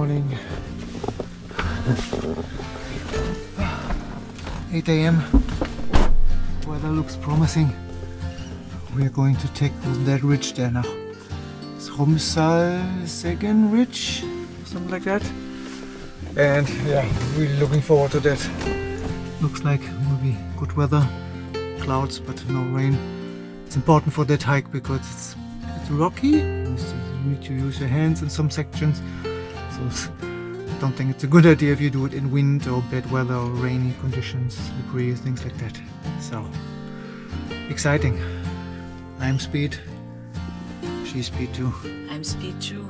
morning. 8 a.m. Weather looks promising. We are going to take that ridge there now. It's Romsdalseggen ridge, something like that. And yeah, really looking forward to that. Looks like it will be good weather, clouds but no rain. It's important for that hike because it's rocky. You need to use your hands in some sections. So I don't think it's a good idea if you do it in wind or bad weather or rainy conditions, slippery, things like that. So exciting. I'm speed. She's speed too. I'm speed too.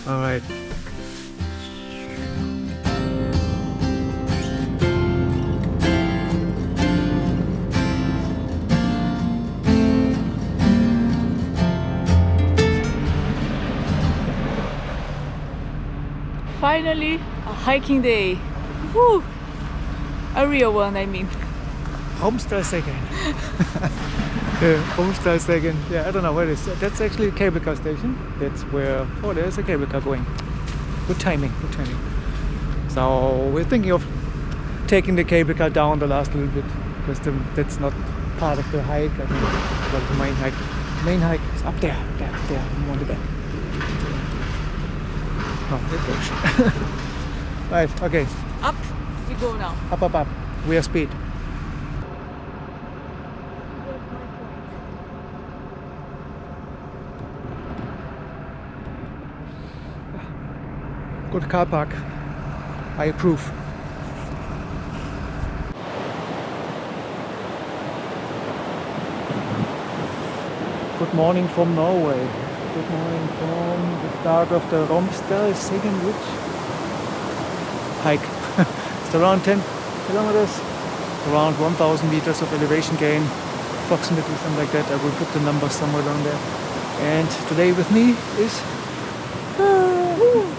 All right. Finally, a hiking day. Woo! A real one, I mean. Romsdalseggen. Yeah, Romsdalseggen. Yeah, I don't know where it is. That's actually a cable car station. That's where, oh, there's a cable car going. Good timing, good timing. So we're thinking of taking the cable car down the last little bit because that's not part of the hike. I think well, the main hike. Main hike is up there, there, on the back. Oh, that direction. Right, okay. Up we go now. Up. We are speed. Good car park. I approve. Good morning from Norway. Good morning from the start of the Romsdalseggen ridge hike. It's around 10 kilometers, around 1,000 meters of elevation gain, approximately something like that. I will put the numbers somewhere down there. And today with me is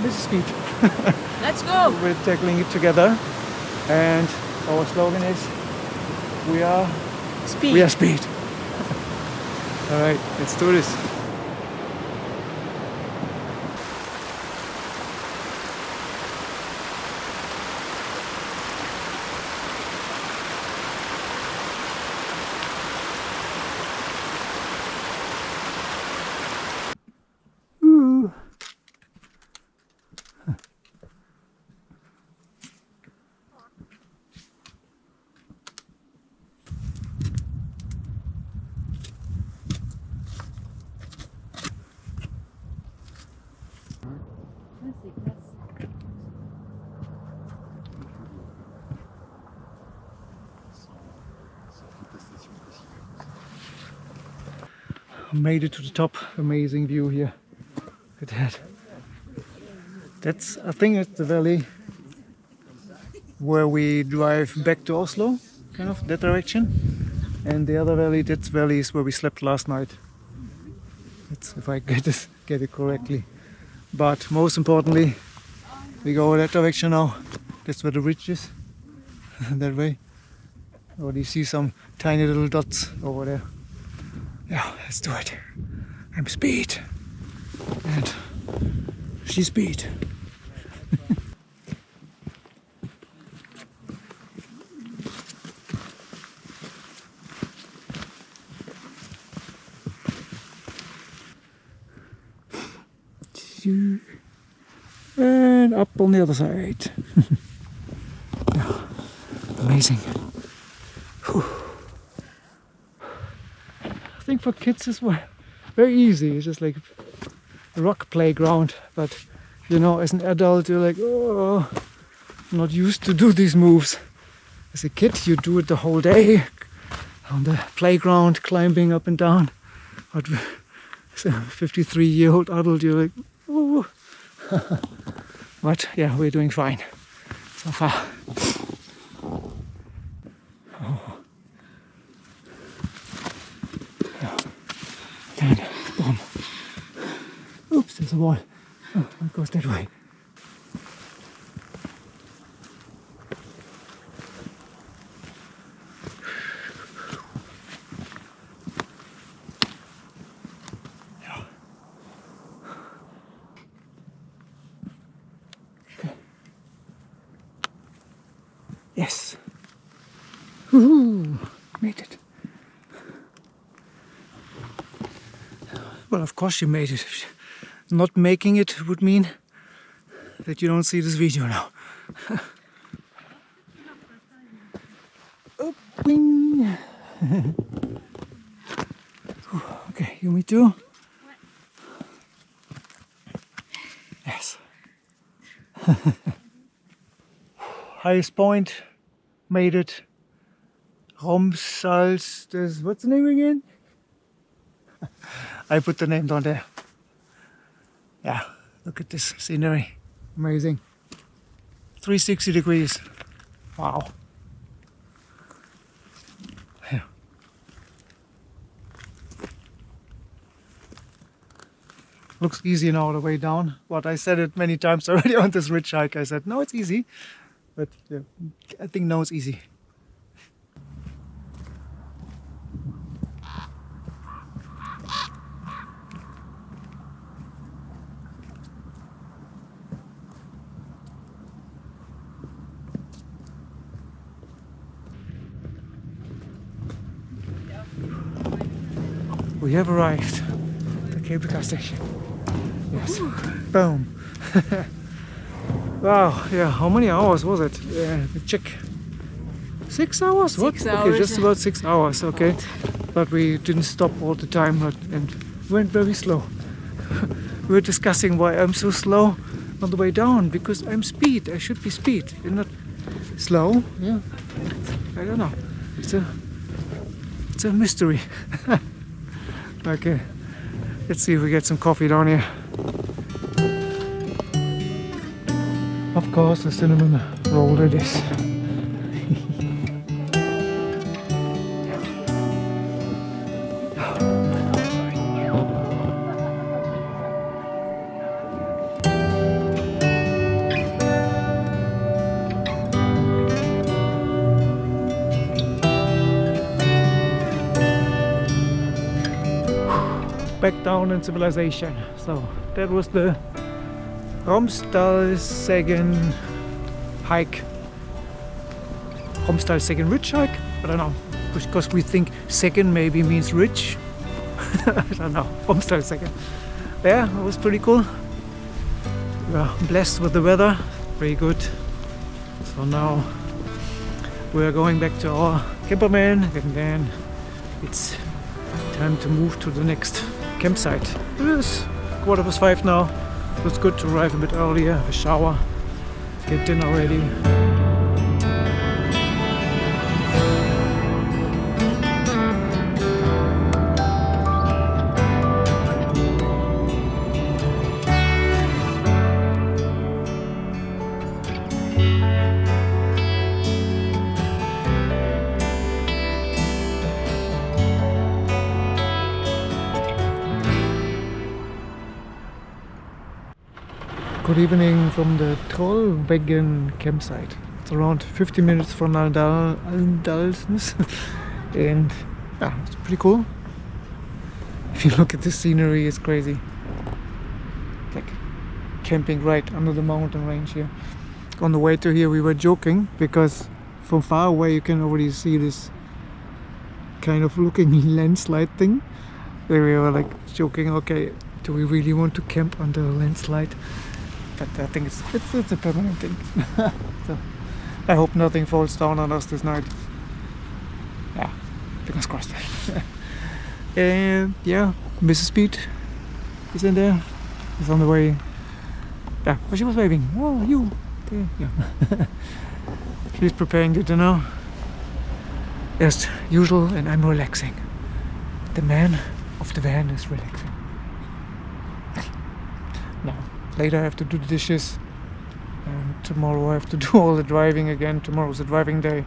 Mrs. Speed. Let's go! We're tackling it together, and our slogan is we are Speed. We are speed. All right, let's do this. Made it to the top. Amazing view here. Look at that. That's, I think it's the valley where we drive back to Oslo, kind of that direction. And the other valley, that valley is where we slept last night. That's if I get it correctly. But most importantly, we go that direction now. That's where the ridge is. That way. Or you see some tiny little dots over there. Yeah, let's do it. I'm speed. And she's speed. And up on the other side. Yeah, amazing. Whew. I think for kids it's very easy. It's just like a rock playground. But you know, as an adult, you're like, oh, I'm not used to do these moves. As a kid, you do it the whole day on the playground, climbing up and down. But as a 53-year-old adult, you're like, oh. But yeah, we're doing fine so far. Oh. Yeah. And boom. Oops, there's a wall. Oh, it goes that way. Yes. Woohoo! Made it. Well, of course you made it. Not making it would mean that you don't see this video now. Oh, wing. Okay, you me too? Yes. Highest point, made it. Romsdalseggen, what's the name again? I put the name down there. Yeah, look at this scenery. Amazing. 360 degrees. Wow. Yeah. Looks easy now the way down. But I said it many times already on this ridge hike. I said, no, it's easy. But yeah, I think now it's easy. We have arrived at the Acoustic. Yes. Boom. Wow, yeah, how many hours was it? Check. 6 hours? What? 6 hours. Okay, just about 6 hours, okay. But we didn't stop all the time and went very slow. We were discussing why I'm so slow on the way down, because I'm speed. I should be speed and not slow. Yeah. I don't know. It's a mystery. Okay, let's see if we get some coffee down here. Of course, the cinnamon roll it is. Back down in civilization. So that was the Romsdalseggen hike. Romsdalseggen ridge hike? I don't know. Because we think Segen maybe means ridge. I don't know. Romsdalseggen. Yeah, it was pretty cool. We are blessed with the weather. Very good. So now we are going back to our campervan and then it's time to move to the next campsite. It is 5:15 now. It's good to arrive a bit earlier, have a shower, get dinner ready. Good evening from the Trollweggen campsite. It's around 50 minutes from Aldalsnes and yeah, it's pretty cool. If you look at the scenery, it's crazy. Like camping right under the mountain range here. On the way to here we were joking because from far away you can already see this kind of looking landslide thing. There we were like joking, okay, do we really want to camp under a landslide? But I think it's a permanent thing. So I hope nothing falls down on us this night. Yeah, fingers crossed. And yeah, Mrs. Pete is in there. He's on the way. Yeah, but she was waving. Oh, you. Okay, yeah. She's preparing the dinner as usual, and I'm relaxing. The man of the van is relaxing. Now, later I have to do the dishes, and tomorrow I have to do all the driving again. Tomorrow's a driving day,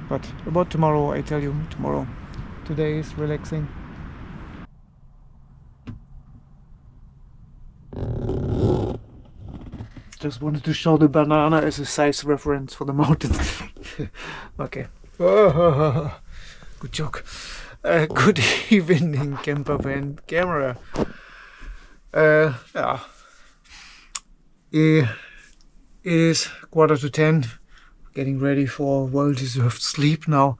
but about tomorrow I tell you tomorrow. Today is relaxing. Just wanted to show the banana as a size reference for the mountains. Okay. Good joke. Good evening, campervan camera. Yeah. It is 9:45. getting ready for well-deserved sleep now.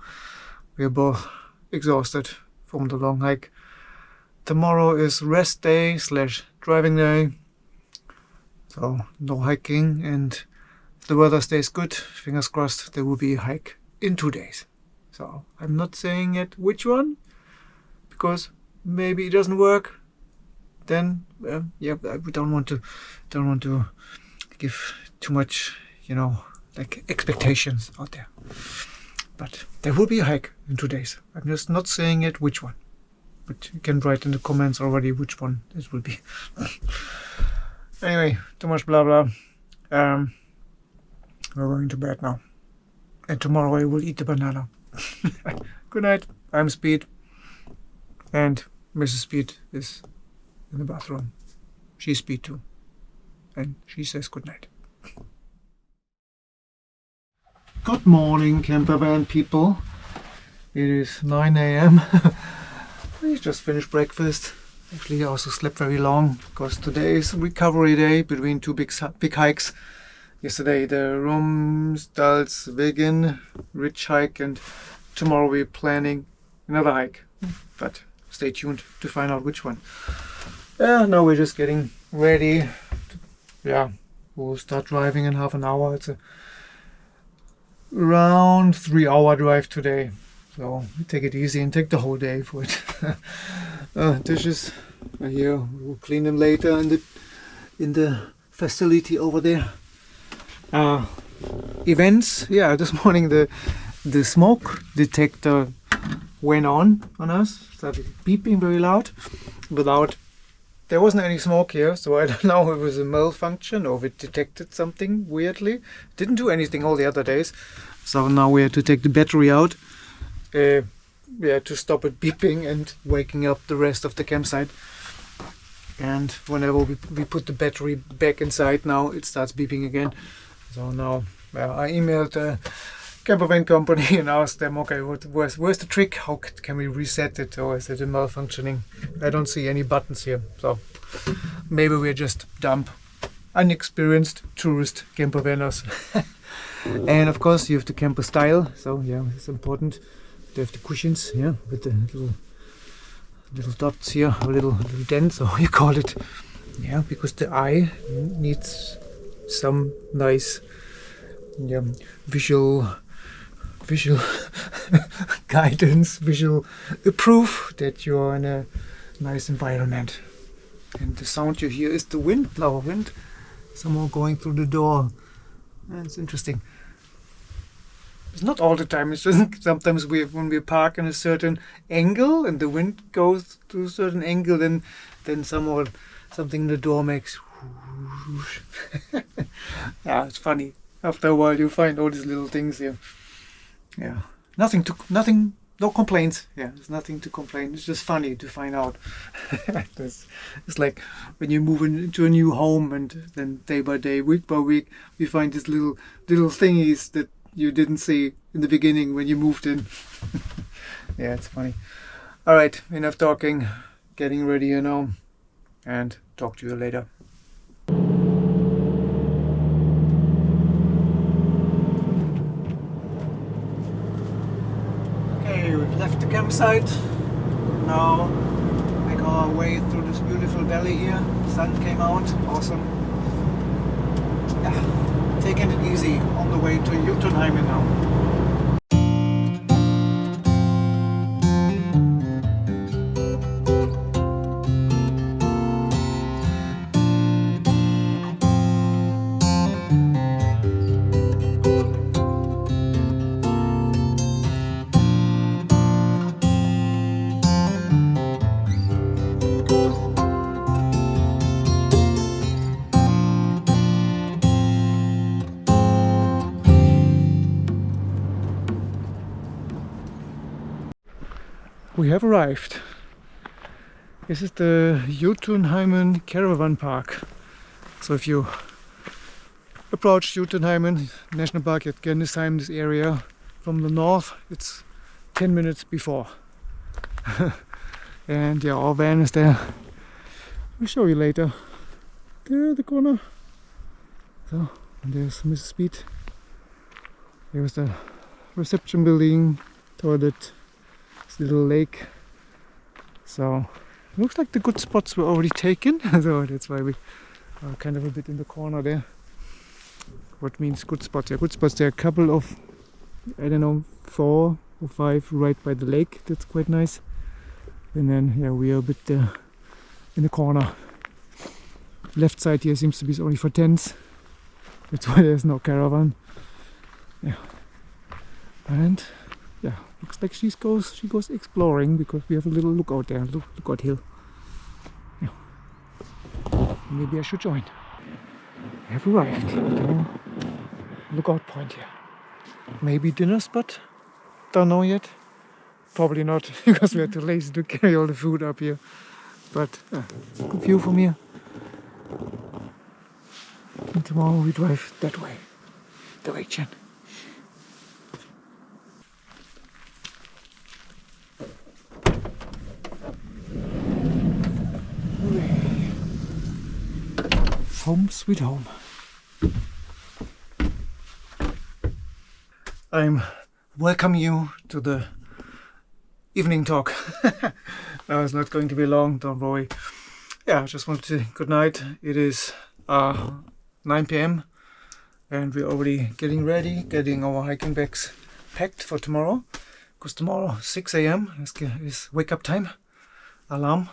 We're both exhausted from the long hike. Tomorrow is rest day / driving day. So no hiking, and if the weather stays good, fingers crossed, there will be a hike in 2 days. So I'm not saying yet which one, because maybe it doesn't work. Then yeah, we don't want to give too much, you know, like expectations out there. But there will be a hike in 2 days. I'm just not saying yet which one. But you can write in the comments already which one it will be. Anyway, too much blah blah. We're going to bed now. And tomorrow I will eat the banana. Good night. I'm Speed. And Mrs. Speed is in the bathroom. She's Speed too. And she says good night. Good morning, Campervan people. It is 9 a.m. We just finished breakfast. Actually, I also slept very long because today is recovery day between two big hikes. Yesterday the Romsdalseggen ridge hike, and tomorrow we're planning another hike. But stay tuned to find out which one. Now we're just getting ready. We'll start driving in half an hour. It's a around 3-hour drive today. So we take it easy and take the whole day for it. Dishes are here. We'll clean them later in the facility over there. Events. Yeah, this morning the smoke detector went on us. Started beeping very loud. There wasn't any smoke here, so I don't know if it was a malfunction or if it detected something weirdly. Didn't do anything all the other days. So now we have to take the battery out. To stop it beeping and waking up the rest of the campsite. And whenever we put the battery back inside now, it starts beeping again. So now I emailed the Campervaning company and asked them, okay, where's the trick? How can we reset it, or is it a malfunctioning? I don't see any buttons here, so maybe we're just dumb, unexperienced tourist campervaners. And of course you have the camper style, so yeah, it's important. They have the cushions, yeah, with the little dots here, or little dents, or you call it, yeah, because the eye needs some nice, visual guidance, visual proof that you're in a nice environment. And the sound you hear is the wind, blower wind, somehow going through the door. It's interesting. It's not all the time. It's just sometimes when we park in a certain angle and the wind goes to a certain angle, then somehow something in the door makes. Yeah, it's funny. After a while, you find all these little things here. Yeah, no complaints. Yeah, there's nothing to complain. It's just funny to find out. It's like when you move into a new home, and then day by day, week by week, you find these little thingies that you didn't see in the beginning when you moved in. Yeah, it's funny. All right, enough talking. Getting ready, and talk to you later. Okay, we've left the campsite. Now make our way through this beautiful valley here. Sun came out, awesome. Yeah. Taking it easy on the way to Jotunheimen now. We have arrived. This is the Jotunheimen Caravan Park. So if you approach Jotunheimen National Park at Gernesheim, this area from the north, it's 10 minutes before. And yeah, our van is there. I'll show you later. There, the corner. So, and there's Mrs. Speed Here's the reception building, toilet, this little lake. So looks like the good spots were already taken, so that's why we are kind of a bit in the corner there. What means good spots? Yeah, good spots. There are a couple of, I don't know, 4 or 5 right by the lake. That's quite nice. And then yeah, we are a bit in the corner. Left side here seems to be only for tents. That's why there's no caravan. Yeah, and yeah, looks like she goes exploring because we have a little lookout there, lookout hill. Yeah, maybe I should join. We have arrived at the lookout point here. Maybe dinner spot? Don't know yet. Probably not because we are too lazy to carry all the food up here. But good view from here. And tomorrow we drive that way, direction. Home sweet home. I'm welcoming you to the evening talk. No, it's not going to be long, don't worry. Yeah, I just wanted to say good night. It is 9 p.m. and we're already getting ready, getting our hiking bags packed for tomorrow. Because tomorrow 6 a.m. is wake up time, alarm.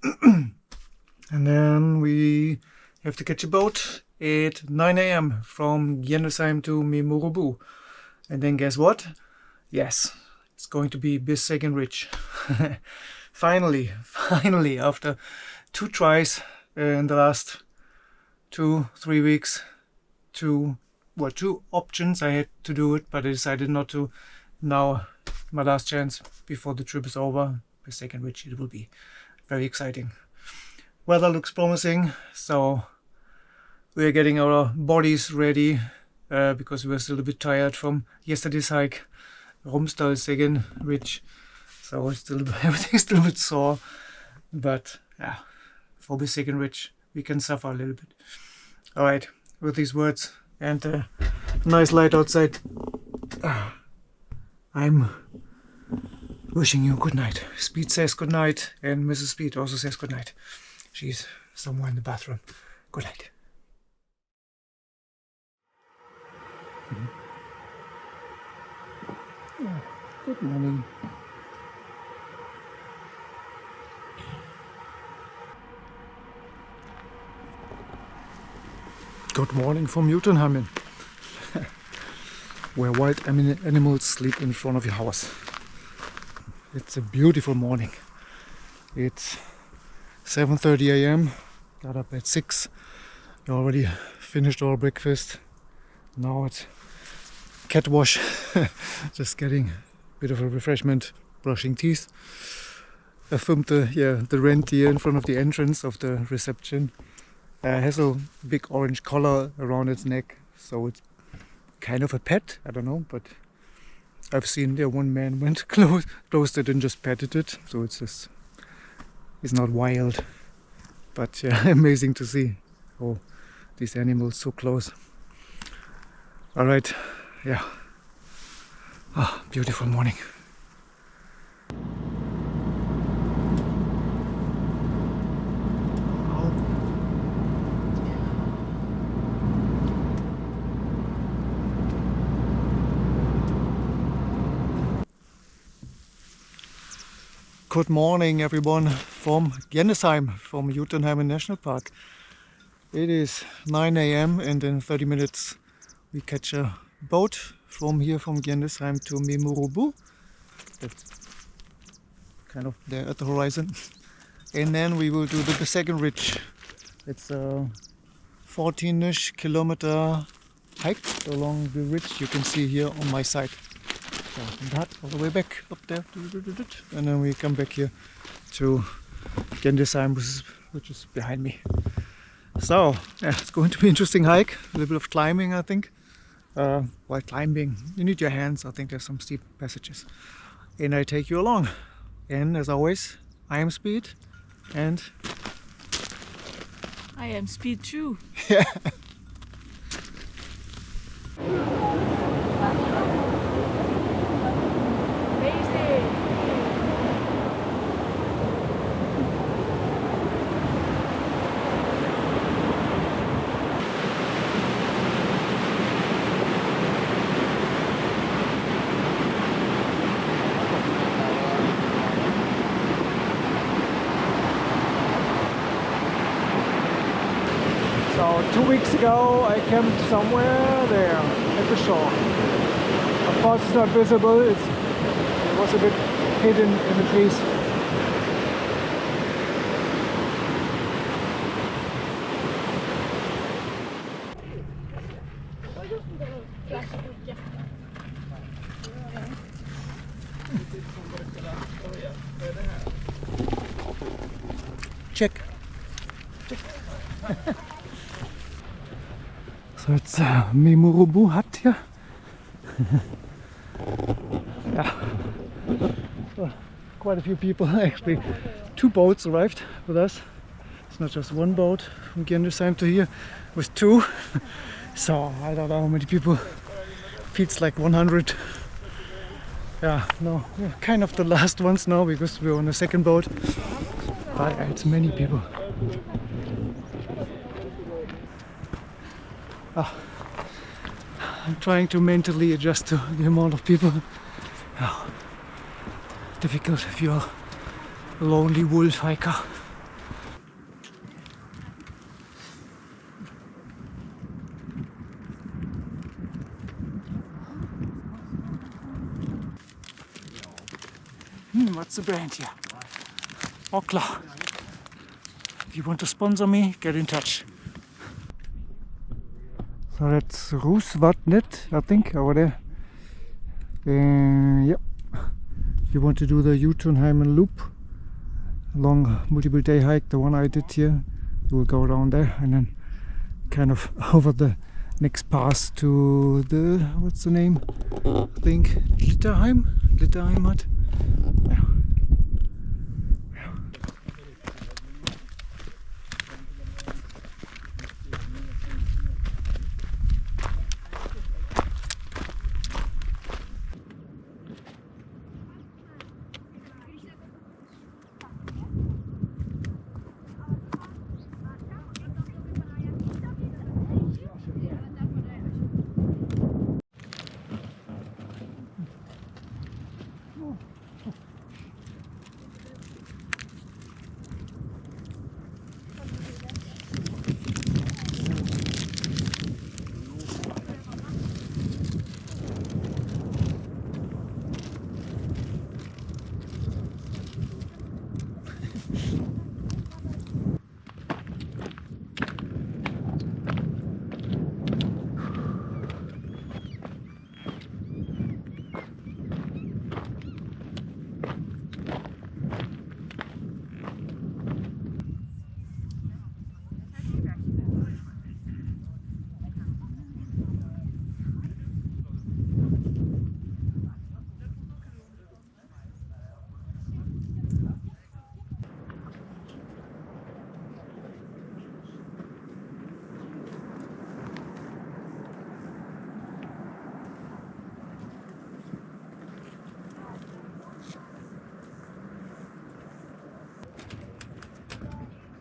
And then we have to catch a boat at 9 a.m. from Gjennesheim to Memurubu. And then guess what? Yes, it's going to be Bessegen Ridge. Finally, after 2 tries in the last 2-3 weeks, 2 options I had to do it, but I decided not to. Now my last chance before the trip is over. Bessegen Ridge, it will be very exciting. Weather looks promising, so we are getting our bodies ready because we were still a bit tired from yesterday's hike, Romsdalseggen ridge. So it's still everything's still a bit sore, but yeah, for Bessegen Ridge we can suffer a little bit. All right, with these words and nice light outside, I'm wishing you good night. Speed says good night, and Mrs. Speed also says good night. She's somewhere in the bathroom. Good night. Oh, good morning. Good morning from Jotunheimen, where wild animals sleep in front of your house. It's a beautiful morning. It's 7:30 a.m. Got up at 6. We already finished our breakfast. Now it's cat wash. Just getting a bit of a refreshment, brushing teeth. I filmed the reindeer in front of the entrance of the reception. Has a big orange collar around its neck, so it's kind of a pet. I don't know, but I've seen there one man went close to it and just petted it, so it's not wild, but yeah, amazing to see these animals so close. All right, yeah. Beautiful morning. Good morning everyone from Gjennesheim, from Jotunheimen National Park. It is 9 a.m. and in 30 minutes we catch a boat from Gjennesheim to Memurubu. That's kind of there at the horizon. And then we will do the Bessegen Ridge. It's a 14-ish kilometer hike along the ridge you can see here on my side. So that all the way back up there, and then we come back here to Gjennesheim, which is behind me. So yeah, it's going to be an interesting hike, a little bit of climbing, I think. While climbing, you need your hands. I think there's some steep passages, and I take you along. And as always, I am Speed, and I am Speed too. Yeah. weeks ago I camped somewhere there at the shore. Of course it's not visible, it was a bit hidden in the trees. Check. So it's Memurubu hut here. Yeah. Well, quite a few people actually. 2 boats arrived with us. It's not just 1 boat from Gjendersheim to here, it was 2. So I don't know how many people. Feels like 100. Yeah, no, we're kind of the last ones now because we're on the 2nd boat. But it's many people. I'm trying to mentally adjust to the amount of people. Oh, difficult if you're a lonely wolf hiker. What's the brand here? Doppler. If you want to sponsor me, get in touch. So that's Rusvatnet, I think, over there. Yep. If you want to do the Jotunheimen loop, long multiple day hike, the one I did here, you will go down there and then kind of over the next pass to the, what's the name? I think Litterheim hut. Yeah.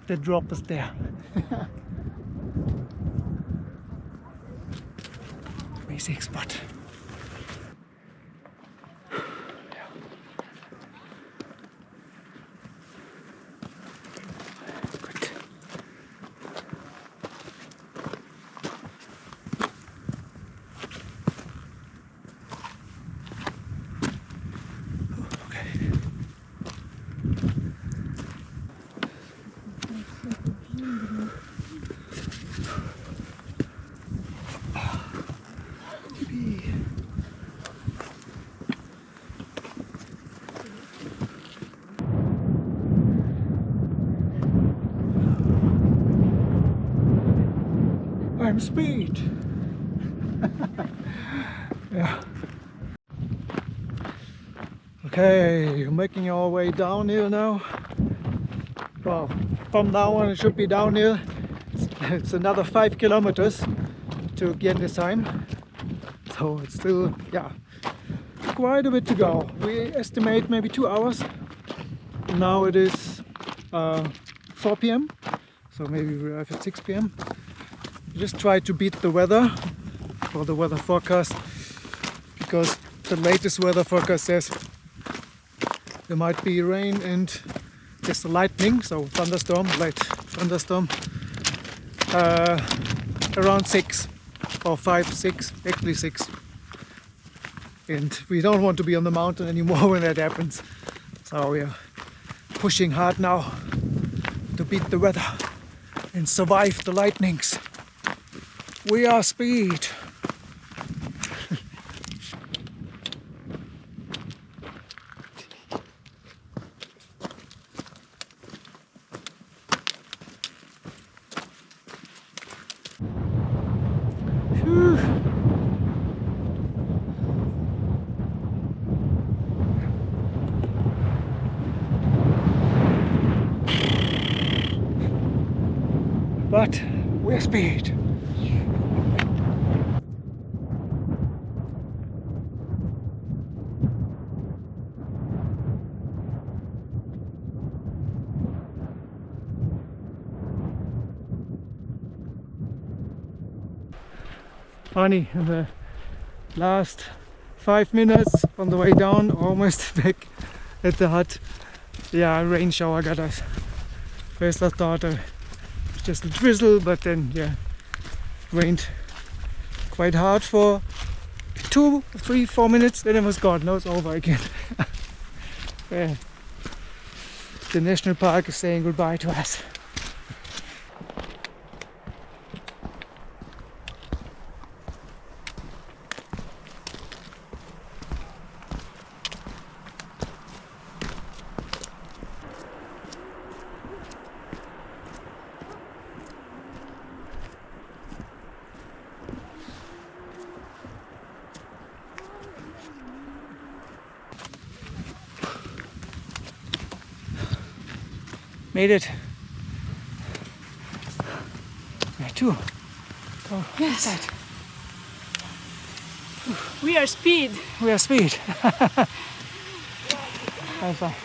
The drop is there. Amazing spot. Good. Okay. I'm speed. Yeah. Okay, we're making our way downhill now. Well, from now on it should be downhill. It's another 5 kilometers to Gjendersheim. So it's still, yeah, quite a bit to go. We estimate maybe 2 hours. Now it is 4 p.m. So maybe we arrive at 6 p.m. Just try to beat the weather or the weather forecast, because the latest weather forecast says there might be rain and just lightning, so thunderstorm, light thunderstorm around 6 or 5, 6, actually 6. And we don't want to be on the mountain anymore when that happens. So we are pushing hard now to beat the weather and survive the lightnings. We are speed. But we're speed. Funny, in the last 5 minutes on the way down, almost back at the hut, yeah, a rain shower got us. First I thought just a drizzle, but then yeah, rained quite hard for 2, 3, 4 minutes, then it was gone. Now it's over again. Yeah. The national park is saying goodbye to us. Made it. Where to? Go Yes. inside. We are speed. We are speed. High five.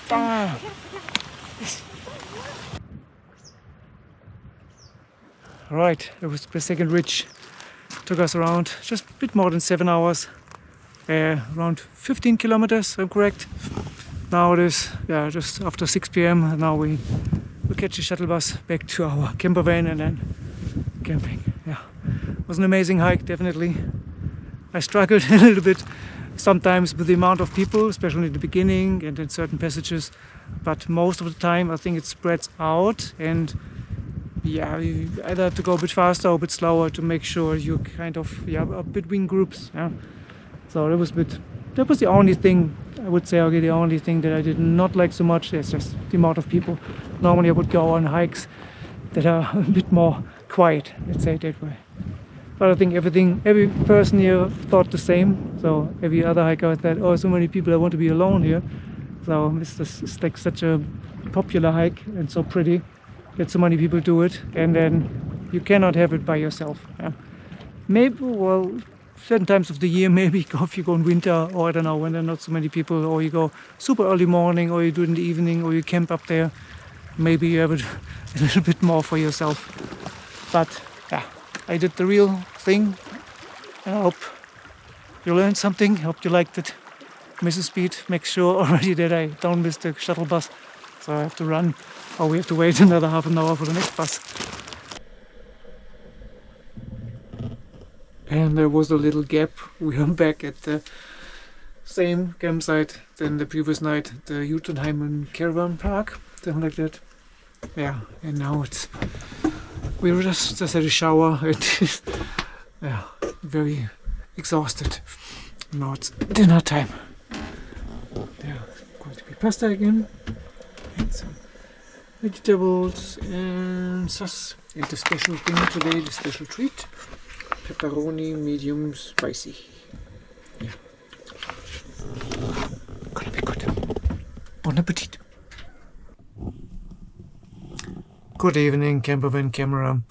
Ah. Right, it was Bessegen Ridge. Took us around just a bit more than 7 hours. Around 15 kilometers, I'm correct. Now it is just after 6 p.m. and now we catch a shuttle bus back to our campervan and then camping. Yeah, it was an amazing hike, definitely. I struggled a little bit sometimes with the amount of people, especially in the beginning and in certain passages, but most of the time I think it spreads out, and yeah, you either have to go a bit faster or a bit slower to make sure you kind of are between groups. Yeah, so that was the only thing I would say. Okay, the only thing that I did not like so much is just the amount of people. Normally I would go on hikes that are a bit more quiet, let's say it that way. But I think every person here thought the same. So every other hiker thought, oh, so many people, I want to be alone here. So it's like such a popular hike and so pretty that so many people do it, and then you cannot have it by yourself. Yeah. Maybe, well, certain times of the year, maybe if you go in winter, or I don't know, when there are not so many people, or you go super early morning, or you do it in the evening, or you camp up there, maybe you have it a little bit more for yourself. But yeah, I did the real thing, and I hope you learned something. I hope you liked it. Mrs. Speed, make sure already that I don't miss the shuttle bus, so I have to run, or we have to wait another half an hour for the next bus. And there was a little gap. We are back at the same campsite than the previous night, the Jotunheimen Caravan Park, something like that. Yeah, and now we were just had a shower and yeah, very exhausted. Now it's dinner time. Yeah, going to be pasta again, and some vegetables and sauce. And the special thing today, the special treat. Pepperoni, medium spicy. Yeah. Gonna be good. Bon appetit. Good evening, Campervan camera.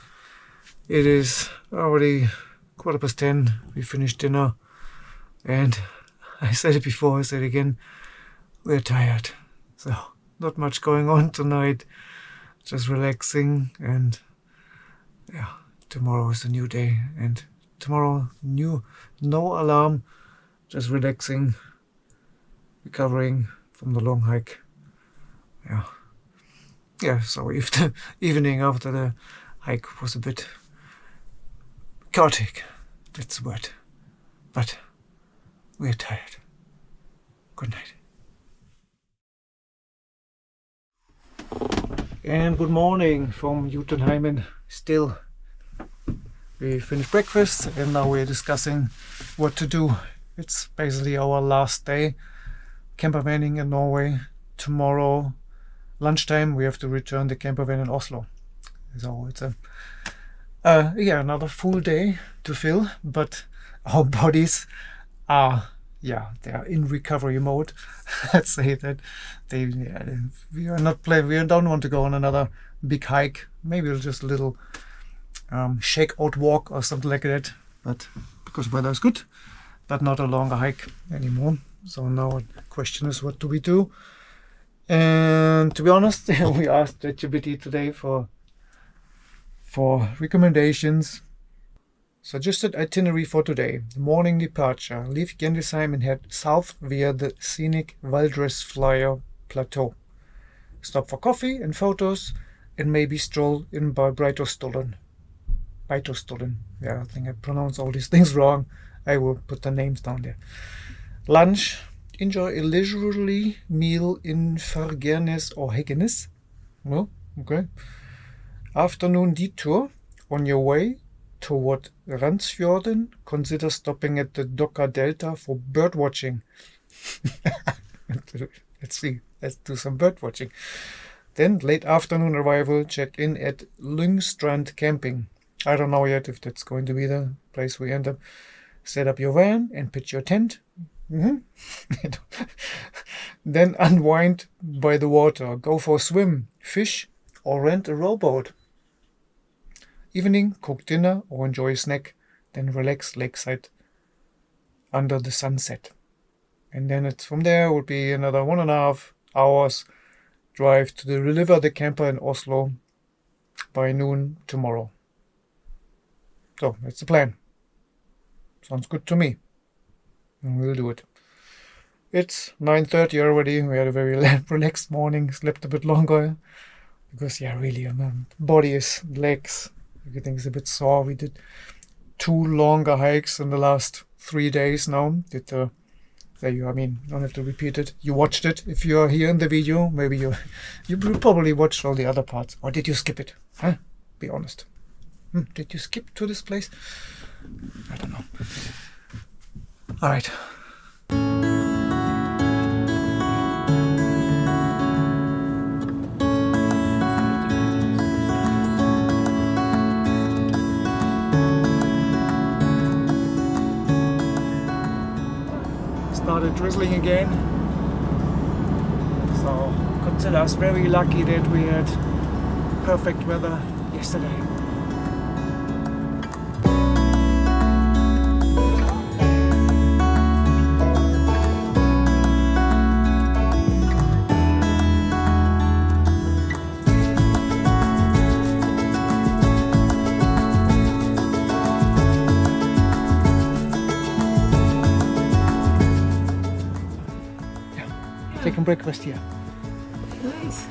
It is already 10:15. We finished dinner, and I said it before, I said it again. We're tired, so not much going on tonight. Just relaxing, and yeah. Tomorrow is a new day, and tomorrow no alarm, just relaxing, recovering from the long hike. Yeah, sorry if the evening after the hike was a bit chaotic. That's the word. But we're tired. Good night. And good morning from Jotunheimen. Still, we finished breakfast and now we're discussing what to do. It's basically our last day campervaning in Norway. Tomorrow lunchtime we have to return the campervan in Oslo. So it's another full day to fill, but our bodies are they are in recovery mode. Let's say that we don't want to go on another big hike. Maybe just a little shake out walk or something like that, but because weather is good, but not a longer hike anymore. So now the question is, what do we do? And to be honest, we asked ChatGPT today for recommendations. Suggested itinerary for today: morning departure, leave Gendisheim and head south via the scenic Valdresflyer Plateau. Stop for coffee and photos and maybe stroll in by Breitostollen. Yeah, I think I pronounce all these things wrong. I will put the names down there. Lunch, enjoy a leisurely meal in Fargernes or Hegenes. Well, okay. Afternoon detour on your way toward Randsfjorden. Consider stopping at the Dokka Delta for bird watching. Let's see. Let's do some bird watching. Then late afternoon arrival. Check in at Lyngstrand Camping. I don't know yet if that's going to be the place we end up. Set up your van and pitch your tent. Then unwind by the water. Go for a swim, fish, or rent a rowboat. Evening, cook dinner or enjoy a snack, then relax lakeside under the sunset. And then it's from there would be another 1.5 hours drive to deliver the camper in Oslo by noon tomorrow. So that's the plan. Sounds good to me. And we'll do it. It's 9:30 already. We had a very relaxed morning, slept a bit longer because really body is legs. Everything is a bit sore. We did 2 longer hikes in the last 3 days now. Don't have to repeat it. You watched it. If you are here in the video, maybe you probably watched all the other parts. Or did you skip it? Huh? Be honest. Did you skip to this place? I don't know. All right. Started drizzling again, so consider us very lucky that we had perfect weather yesterday. Taking breakfast here. Nice.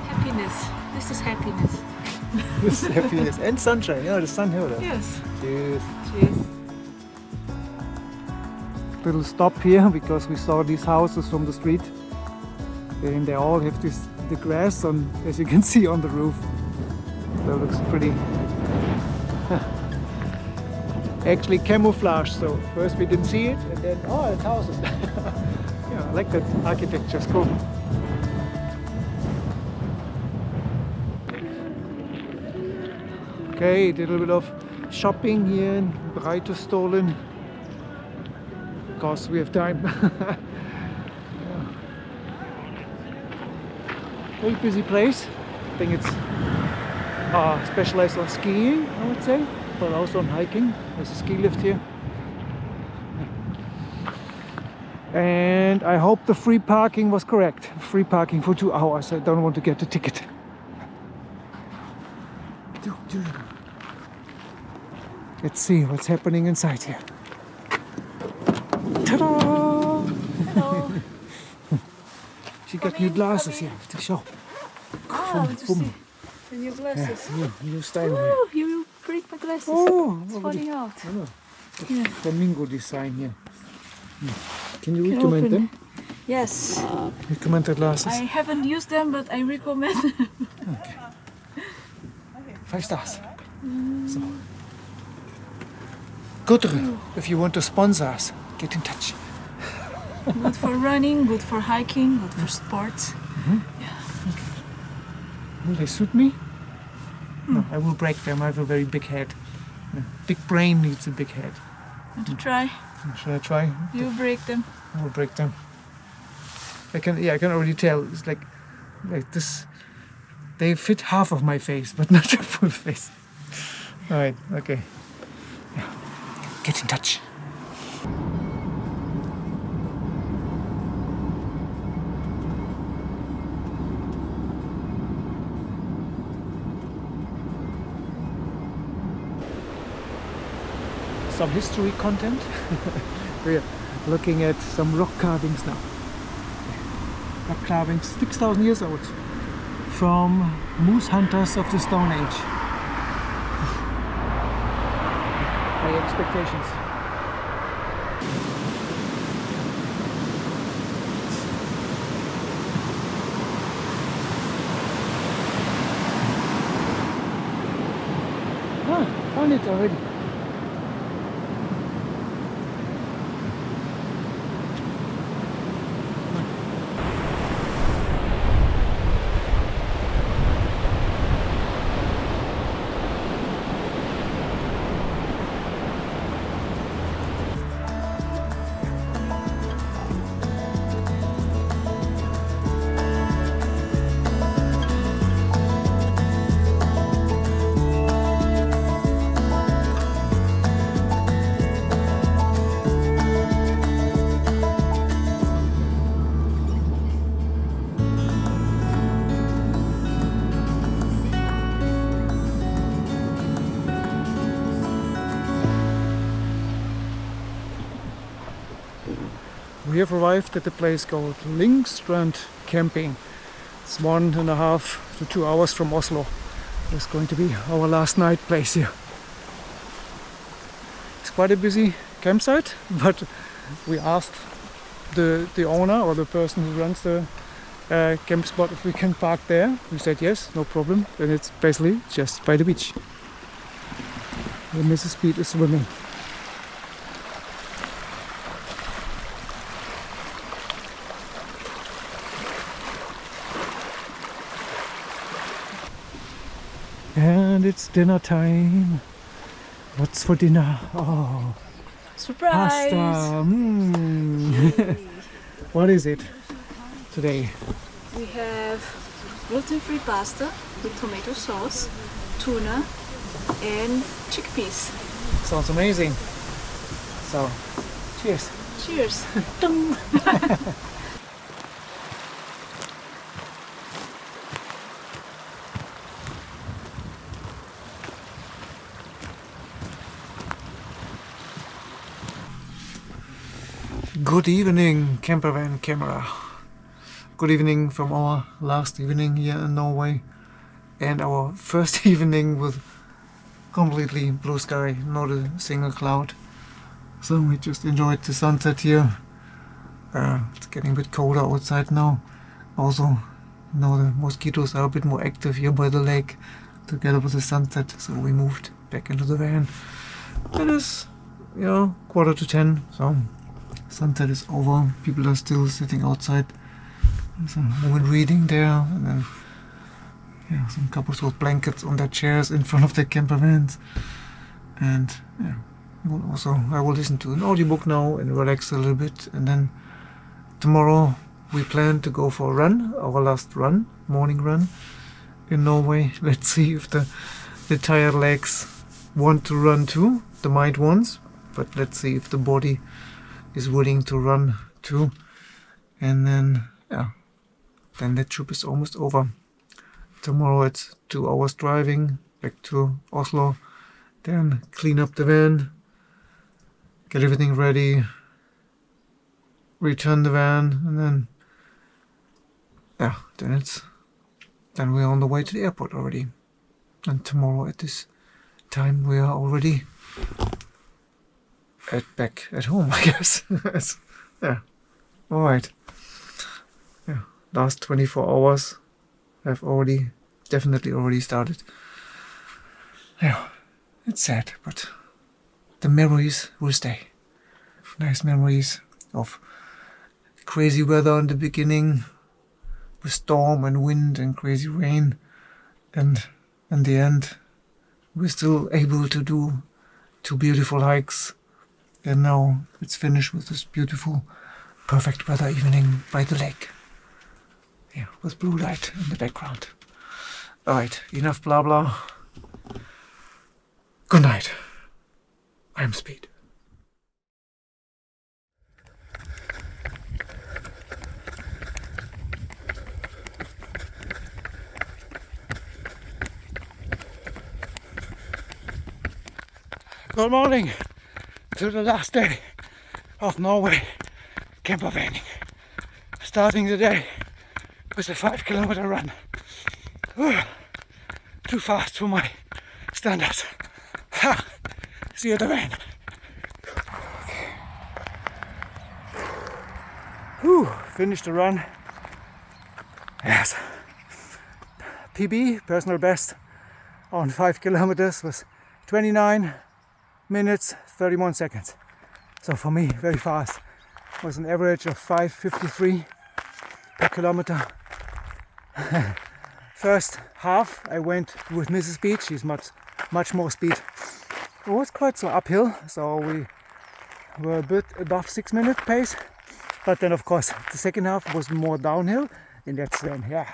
Happiness. This is happiness. This is happiness and sunshine. Yeah, the sun here. Yes. Cheers. Cheers. Little stop here because we saw these houses from the street, and they all have the grass on, as you can see, on the roof. That looks pretty. Actually camouflage. So first we didn't see it, and then it's houses. Yeah, I like that architecture. It's cool. Okay, did a little bit of shopping here in Breitostollen because we have time. Yeah. Very busy place. I think it's specialized on skiing, I would say, but also on hiking. There's a ski lift here. And I hope the free parking was correct. Free parking for 2 hours. I don't want to get the ticket. Let's see what's happening inside here. Ta-da! Hello. She got new glasses here to show. Ah, to see the new glasses. Yeah, new style here. Oh, you will break my glasses. Oh, It's falling out. I know. Yeah. Flamingo design here. Can you Can recommend open. them? Yes. Recommend the glasses? I haven't used them, but I recommend them. Okay. 5 stars. So. Good. If you want to sponsor us, get in touch. Good for running, good for hiking, good for sports. Will they suit me? No, I will break them. I have a very big head. Big brain needs a big head. Want to try? Should I try? You break them. I will break them. I can already tell. It's like this. They fit half of my face, but not the full face. All right. Okay. Yeah. Get in touch. Some history content. We're looking at some rock carvings now. Rock carvings 6,000 years old from moose hunters of the Stone Age. High expectations. Ah, found it already. We have arrived at the place called Lyngstrand Camping. It's 1.5 to 2 hours from Oslo. It's going to be our last night place here. It's quite a busy campsite, but we asked the owner or the person who runs the camp spot if we can park there. We said yes, no problem. And it's basically just by the beach. The Mrs. Pete is swimming. And it's dinner time. What's for dinner? Oh, Surprise! pasta. What is it today? We have gluten-free pasta with tomato sauce, tuna, and chickpeas. Sounds amazing. So, cheers. Cheers! Good evening, Campervan camera. Good evening from our last evening here in Norway and our first evening with completely blue sky, not a single cloud. So we just enjoyed the sunset here. It's getting a bit colder outside now. Also, now the mosquitoes are a bit more active here by the lake together with the sunset, so we moved back into the van. It is, 9:45, so sunset is over. People are still sitting outside. There's a woman reading there, and then some couples with blankets on their chairs in front of their camper vans. And I will listen to an audiobook now and relax a little bit. And then tomorrow we plan to go for a run, our last run, morning run in Norway. Let's see if the tired legs want to run too. The mind wants, but let's see if the body is willing to run too. And then then the trip is almost over. Tomorrow it's 2 hours driving back to Oslo, then clean up the van, get everything ready, return the van, and then yeah, then we're on the way to the airport already. And tomorrow at this time we are already back at home, I guess. Yeah. Alright. Yeah. Last 24 hours have definitely already started. Yeah. It's sad, but the memories will stay. Nice memories of crazy weather in the beginning, with storm and wind and crazy rain, and in the end we're still able to do 2 beautiful hikes, and now it's finished with this beautiful perfect weather evening by the lake. Yeah, with blue light in the background. Alright, enough blah blah. Good night. I'm Speed. Good morning to the last day of Norway campervaning. Starting the day with a 5-kilometer run. Too fast for my standards. Ha! See you at the van. Whew, finished the run. Yes. PB, personal best, on 5 kilometers was 29 minutes 31 seconds. So for me, very fast. It was an average of 5:53 per kilometer. First half I went with Mrs. Beach. She's much more speed. It was quite so uphill, so we were a bit above 6-minute pace. But then of course the second half was more downhill, and that's when, yeah,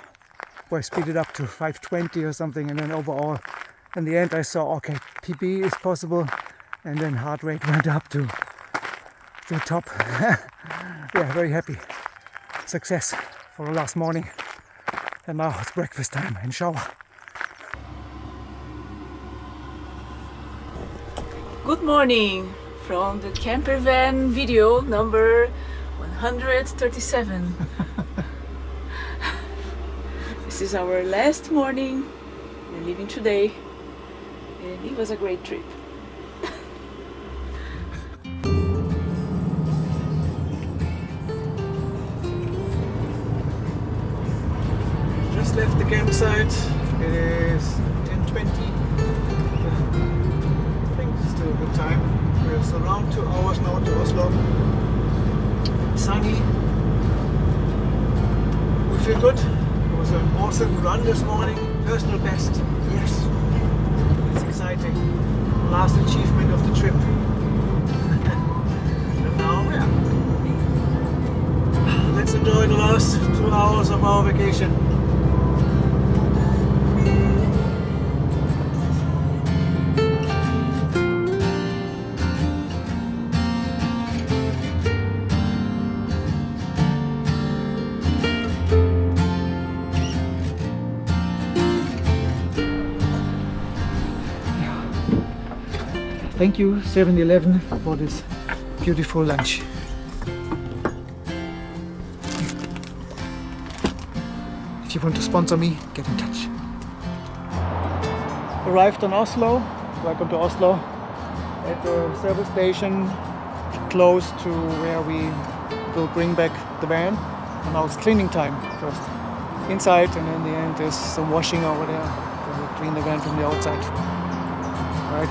we speeded up to 5:20 or something, and then overall in the end I saw, okay, PB is possible, and then heart rate went up to the top. Yeah, very happy. Success for the last morning. And now it's breakfast time and shower. Good morning from the camper van video number 137. This is our last morning. We're leaving today, and it was a great trip. Just left the campsite. It is 10:20. I think it's still a good time. We're around 2 hours now to Oslo. Sunny. We feel good. It was an awesome run this morning. Personal best. Yes. It's exciting. Last achievement of the trip. And now, yeah. Let's enjoy the last 2 hours of our vacation. Thank you 7-Eleven for this beautiful lunch. If you want to sponsor me, get in touch. Arrived in Oslo. Welcome to Oslo. At the service station close to where we will bring back the van. And now it's cleaning time first. Inside, and in the end there's some washing over there. Then we'll clean the van from the outside. Alright.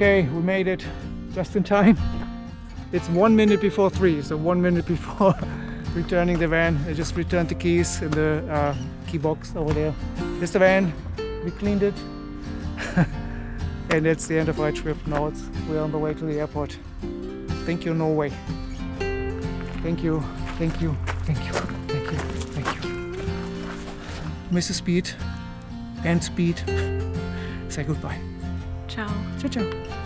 Okay, we made it just in time. It's 1 minute before 3, so 1 minute before returning the van. I just returned the keys in the key box over there. Here's the van. We cleaned it. And that's the end of our trip. Now we're on the way to the airport. Thank you, Norway. Thank you, thank you, thank you, thank you, thank you. Mrs. Speed and Speed, say goodbye. Ciao. Ciao, ciao.